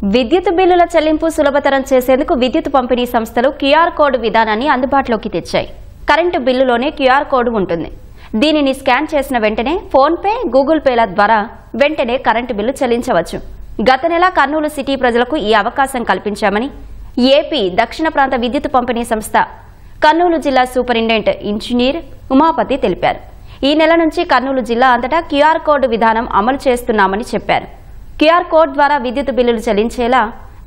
విద్యుత్ బిల్లుల చెల్లింపు సులభతరం చేసేందుకు విద్యుత్ పంపిణీ సంస్థలు క్యూఆర్ కోడ్ విధానాన్ని అందుబాటులోకి తెచ్చాయి. కరెంటు బిల్లులోనే క్యూఆర్ కోడ్ ఉంటుంది. దీనిని స్కాన్ చేసిన వెంటనే ఫోన్ పే, గూగుల్ పేల ద్వారా వెంటనే కరెంటు బిల్లు చెల్లించవచ్చు. గత నెల కర్నూలు సిటీ ప్రజలకు ఈ అవకాశం కల్పించామని ఏపీ దక్షిణ ప్రాంత విద్యుత్ పంపిణీ సంస్థ కర్నూలు జిల్లా సూపరింటెండెంట్ ఇంజనీర్ ఉమాపతి తెలిపారు. ఈ నెల నుంచి కర్నూలు జిల్లా అంతటా క్యూఆర్ కోడ్ విధానం అమలు చేస్తున్నామని చెప్పారు. క్యూఆర్ కోడ్ ద్వారా విద్యుత్ బిల్లులు చెల్లించేలా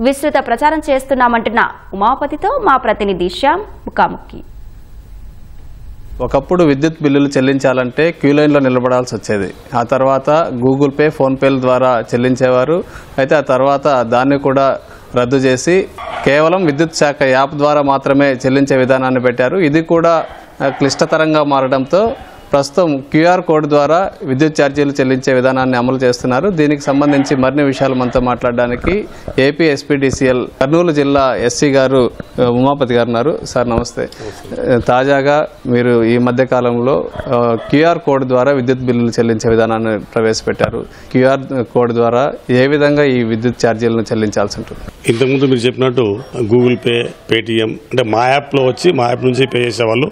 విస్తృత ప్రచారం చేస్తున్నామంటున్న ఉమాపతితో మా ప్రతినిధి శ్యామ్ ముఖాముఖి. ఒకప్పుడు విద్యుత్ బిల్లులు చెల్లించాలంటే క్యూ లైన్లో నిలబడాల్సి వచ్చేది. ఆ తర్వాత గూగుల్ పే, ఫోన్ పేల ద్వారా చెల్లించేవారు. అయితే ఆ తర్వాత దాన్ని కూడా రద్దు చేసి కేవలం విద్యుత్ శాఖ యాప్ ద్వారా మాత్రమే చెల్లించే విధానాన్ని పెట్టారు. ఇది కూడా క్లిష్టతరంగా మారడంతో ప్రస్తుతం క్యూఆర్ కోడ్ ద్వారా విద్యుత్ ఛార్జీలు చెల్లించే విధానాన్ని అమలు చేస్తున్నారు. దీనికి సంబంధించి మరిన్ని విషయాలు మనతో మాట్లాడడానికి ఏపీ ఎస్పీడీసీఎల్ కర్నూలు జిల్లా ఎస్సీ గారు ఉమాపతి గారు ఉన్నారు. సార్ నమస్తే. తాజాగా మీరు ఈ మధ్య కాలంలో క్యూఆర్ కోడ్ ద్వారా విద్యుత్ బిల్లులు చెల్లించే విధానాన్ని ప్రవేశపెట్టారు. క్యూఆర్ కోడ్ ద్వారా ఏ విధంగా ఈ విద్యుత్ ఛార్జీలను చెల్లించాల్సి ఉంటుంది? ఇంతకుముందు మీరు చెప్పినట్టు గూగుల్ పే, పేటీఎం అంటే మా యాప్లో వచ్చి మా యాప్ నుంచి పే చేసేవాళ్ళు.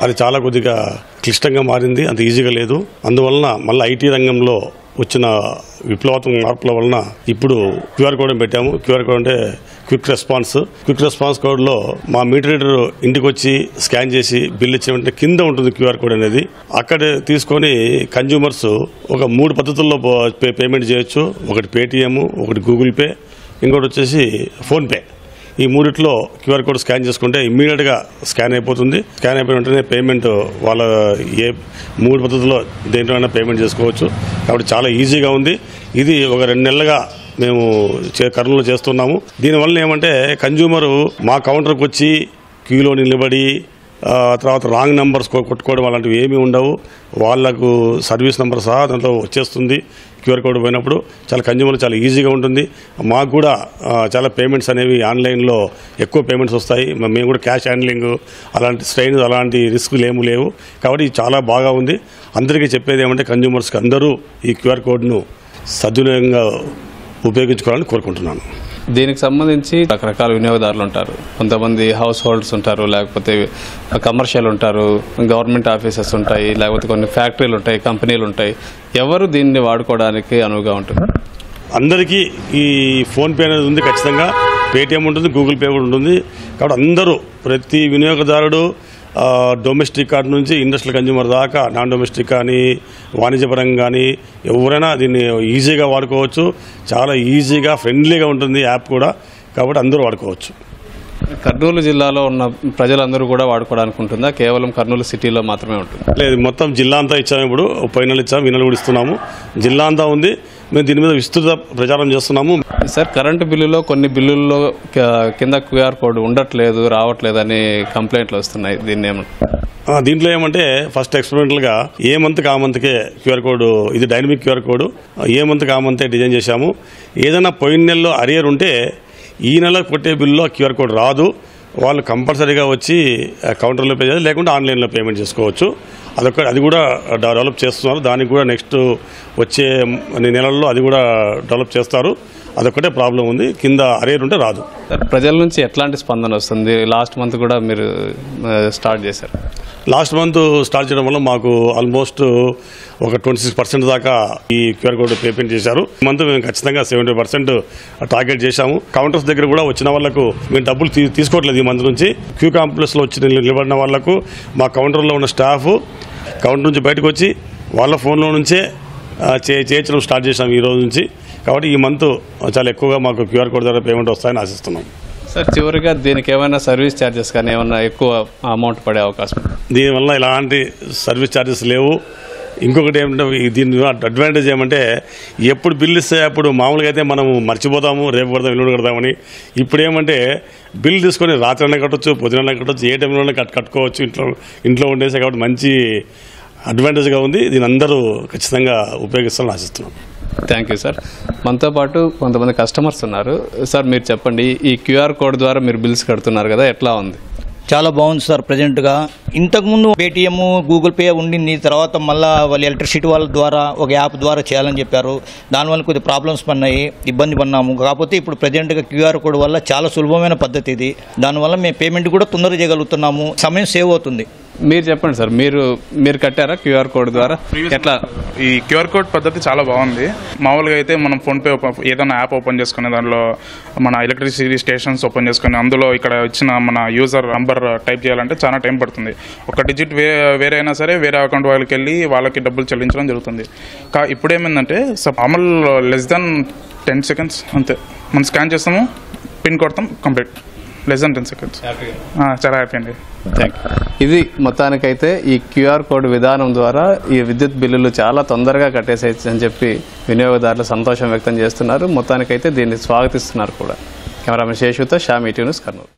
అది చాలా కొద్దిగా క్లిష్టంగా మారింది, అంత ఈజీగా లేదు. అందువలన మళ్ళీ ఐటీ రంగంలో వచ్చిన విప్లవాత్మక మార్పుల వలన ఇప్పుడు క్యూఆర్ కోడ్ పెట్టాము. క్యూఆర్ కోడ్ అంటే క్విక్ రెస్పాన్స్ కోడ్లో మా మీటర్ రీడర్ ఇంటికి వచ్చి స్కాన్ చేసి బిల్ ఇచ్చిన వెంటనే కింద ఉంటుంది క్యూఆర్ కోడ్ అనేది. అక్కడ తీసుకొని కన్జ్యూమర్స్ ఒక 3 పద్ధతుల్లో పేమెంట్ చేయొచ్చు. ఒకటి పేటీఎం, ఒకటి గూగుల్ పే, ఇంకోటి వచ్చేసి ఫోన్పే. ఈ మూడిట్లో క్యూఆర్ కోడ్ స్కాన్ చేసుకుంటే ఇమ్మీడియట్గా స్కాన్ అయిపోతుంది. స్కాన్ అయిపోయిన వెంటనే పేమెంట్ వాళ్ళ ఏ 3 పద్ధతుల్లో దేంట్లోనైనా పేమెంట్ చేసుకోవచ్చు. కాబట్టి చాలా ఈజీగా ఉంది. ఇది ఒక 2 నెలలుగా మేము కర్నూలులో చేస్తున్నాము. దీనివల్ల ఏమంటే కన్జ్యూమరు మా కౌంటర్కి వచ్చి క్యూలో నిలబడి తర్వాత రాంగ్ నెంబర్స్ కొట్టుకోవడం అలాంటివి ఏమీ ఉండవు. వాళ్లకు సర్వీస్ నెంబర్ సహా దాంట్లో వచ్చేస్తుంది. క్యూఆర్ కోడ్ పోయినప్పుడు చాలా కన్జ్యూమర్ చాలా ఈజీగా ఉంటుంది. మాకు కూడా చాలా పేమెంట్స్ అనేవి ఆన్లైన్లో ఎక్కువ పేమెంట్స్ వస్తాయి. మేము కూడా క్యాష్ హ్యాండ్లింగ్ అలాంటి స్ట్రెయిన్ అలాంటి రిస్కులు ఏమీ లేవు. కాబట్టి చాలా బాగా ఉంది. అందరికీ చెప్పేది ఏమంటే కన్జ్యూమర్స్కి అందరూ ఈ క్యూఆర్ కోడ్ను సద్వినియోగంగా ఉపయోగించుకోవాలని కోరుకుంటున్నాను. దీనికి సంబంధించి రకరకాల వినియోగదారులు ఉంటారు. కొంతమంది హౌస్ హోల్డ్స్ ఉంటారు, లేకపోతే కమర్షియల్ ఉంటారు, గవర్నమెంట్ ఆఫీసెస్ ఉంటాయి, లేకపోతే కొన్ని ఫ్యాక్టరీలు ఉంటాయి, కంపెనీలు ఉంటాయి. ఎవరు దీన్ని వాడుకోవడానికి అనువుగా ఉంటుంది? అందరికీ ఈ ఫోన్పే అనేది ఉంది, ఖచ్చితంగా పేటీఎం ఉంటుంది, గూగుల్ పే కూడా ఉంటుంది. కాబట్టి అందరూ ప్రతి వినియోగదారుడు డొమెస్టిక్ కార్డు నుంచి ఇండస్ట్రియల్ కన్జ్యూమర్ దాకా నాన్ డొమెస్టిక్ కానీ వాణిజ్యపరంగా కానీ ఎవరైనా దీన్ని ఈజీగా వాడుకోవచ్చు. చాలా ఈజీగా ఫ్రెండ్లీగా ఉంటుంది యాప్ కూడా. కాబట్టి అందరూ వాడుకోవచ్చు. కర్నూలు జిల్లాలో ఉన్న ప్రజలందరూ కూడా వాడుకోవడానికి ఉంటుందా? కేవలం కర్నూలు సిటీలో మాత్రమే ఉంటుంది? లేదు, మొత్తం జిల్లా అంతా ఇచ్చాము. ఇప్పుడు పోయిన నెల ఇచ్చాము, ఈ నెల కూడా ఇస్తున్నాము. జిల్లా అంతా ఉంది. మేము దీని మీద విస్తృత ప్రచారం చేస్తున్నాము. సార్, కరెంటు బిల్లులో కొన్ని బిల్లుల్లో కింద క్యూఆర్ కోడ్ ఉండట్లేదు, రావట్లేదు అని కంప్లైంట్లు వస్తున్నాయి. దీంట్లో ఏమంటే ఫస్ట్ ఎక్స్పెరిమెంటల్గా ఏ మంత్కి ఆ మంత్కే క్యూఆర్ కోడ్, ఇది డైనమిక్ క్యూఆర్ కోడ్, ఏ మంత్కి ఆ మంతే డిజైన్ చేశాము. ఏదైనా పోయిన నెలలో అరియర్ ఉంటే ఈ నెల కొట్టే బిల్లులో క్యూఆర్ కోడ్ రాదు. వాళ్ళు కంపల్సరీగా వచ్చి కౌంటర్లో పే చేయాలి, లేకుంటే ఆన్లైన్లో పేమెంట్ చేసుకోవచ్చు. అది కూడా డెవలప్ చేస్తున్నారు. దానికి కూడా నెక్స్ట్ వచ్చే నెలల్లో అది కూడా డెవలప్ చేస్తారు. అదొక్కటే ప్రాబ్లం ఉంది, కింద అరేర్ ఉంటే రాదు. ప్రజల నుంచి ఎట్లాంటి స్పందన వస్తుంది? లాస్ట్ మంత్ కూడా మీరు స్టార్ట్ చేశారు. లాస్ట్ మంత్ స్టార్ట్ చేయడం వల్ల మాకు ఆల్మోస్ట్ ఒక 26% దాకా ఈ క్యూఆర్ కోడ్ పేమెంట్ చేశారు. ఈ మంత్ మేము ఖచ్చితంగా 70% టార్గెట్ చేశాము. కౌంటర్స్ దగ్గర కూడా వచ్చిన వాళ్ళకు మేము డబ్బులు తీసుకోవట్లేదు. ఈ మంత్ నుంచి క్యూ కాంప్లెక్స్లో వచ్చి నిలబడిన వాళ్లకు మా కౌంటర్లో ఉన్న స్టాఫ్ కౌంటర్ నుంచి బయటకు వచ్చి వాళ్ళ ఫోన్లో నుంచే చేయించడం స్టార్ట్ చేశాము ఈ రోజు నుంచి. కాబట్టి ఈ మంత్ చాలా ఎక్కువగా మాకు క్యూఆర్ కోడ్ ద్వారా పేమెంట్ వస్తాయని ఆశిస్తున్నాం. సార్, చివరిగా దీనికి ఏమైనా సర్వీస్ ఛార్జెస్ కానీ ఏమైనా ఎక్కువ అమౌంట్ పడే అవకాశం? దీనివల్ల ఎలాంటి సర్వీస్ ఛార్జెస్ లేవు. ఇంకొకటి ఏమంటే దీని అడ్వాంటేజ్ ఏమంటే ఎప్పుడు బిల్ ఇస్తే అప్పుడు మామూలుగా అయితే మనం మర్చిపోతాము, రేపు కడతాం, ఎల్లుండి కడతామని. ఇప్పుడు ఏమంటే బిల్ తీసుకొని రాత్రి కట్టవచ్చు, పొద్దున కట్టవచ్చు, ఏ టైంలోనే కట్టుకోవచ్చు, ఇంట్లో ఉండేసే. కాబట్టి మంచి అడ్వాంటేజ్గా ఉంది. దీని అందరూ ఖచ్చితంగా ఉపయోగిస్తామని ఆశిస్తున్నాం. Thank you sir. మనతో పాటు కొంతమంది కస్టమర్స్ ఉన్నారు. సార్, మీరు చెప్పండి, ఈ క్యూఆర్ కోడ్ ద్వారా మీరు బిల్స్ కడుతున్నారు కదా, ఎట్లా ఉంది? చాలా బాగుంది సార్ ప్రజెంట్గా. ఇంతకుముందు పేటీఎం గూగుల్ పే ఉండింది, తర్వాత మళ్ళీ వాళ్ళు ఎలక్ట్రిసిటీ వాళ్ళ ద్వారా ఒక యాప్ ద్వారా చేయాలని చెప్పారు. దానివల్ల కొద్దిగా ప్రాబ్లమ్స్ పడినాయి, ఇబ్బంది పడినాము. కాకపోతే ఇప్పుడు ప్రజెంట్గా క్యూఆర్ కోడ్ వల్ల చాలా సులభమైన పద్ధతి ఇది. దానివల్ల మేము పేమెంట్ కూడా తొందరగా చేయగలుగుతున్నాము, సమయం సేవ్ అవుతుంది. మీరు చెప్పండి సార్, మీరు కట్టారా క్యూఆర్ కోడ్ ద్వారా? ఎట్లా ఈ క్యూఆర్ కోడ్ పద్ధతి చాలా బాగుంది. మామూలుగా అయితే మనం ఫోన్పే ఏదైనా యాప్ ఓపెన్ చేసుకుని దానిలో మన ఎలక్ట్రిసిటీ స్టేషన్స్ ఓపెన్ చేసుకుని అందులో ఇక్కడ ఇచ్చిన మన యూజర్ నంబర్ టైప్ చేయాలంటే చాలా టైం పడుతుంది. ఒక డిజిట్ వేరే అయినా సరే వేరే అకౌంట్ వాళ్ళకి వెళ్ళి వాళ్ళకి డబ్బులు చెల్లించడం జరుగుతుంది. ఇప్పుడు ఏమైందంటే అమల్ లెస్ దాన్ 10 seconds అంతే. మనం స్కాన్ చేస్తాము, పిన్ కొడతాం, కంప్లీట్. Less than 10 seconds. చాలా హ్యాపీ అండి. Thank you. ఇది మొత్తానికైతే ఈ క్యూఆర్ కోడ్ విధానం ద్వారా ఈ విద్యుత్ బిల్లులు చాలా తొందరగా కట్టేసేయచ్చు అని చెప్పి వినియోగదారులు సంతోషం వ్యక్తం చేస్తున్నారు. మొత్తానికైతే దీన్ని స్వాగతిస్తున్నారు కూడా. కెమెరామెన్ శేషుతో షామ్ ఈటీ న్యూస్ కర్నూలు.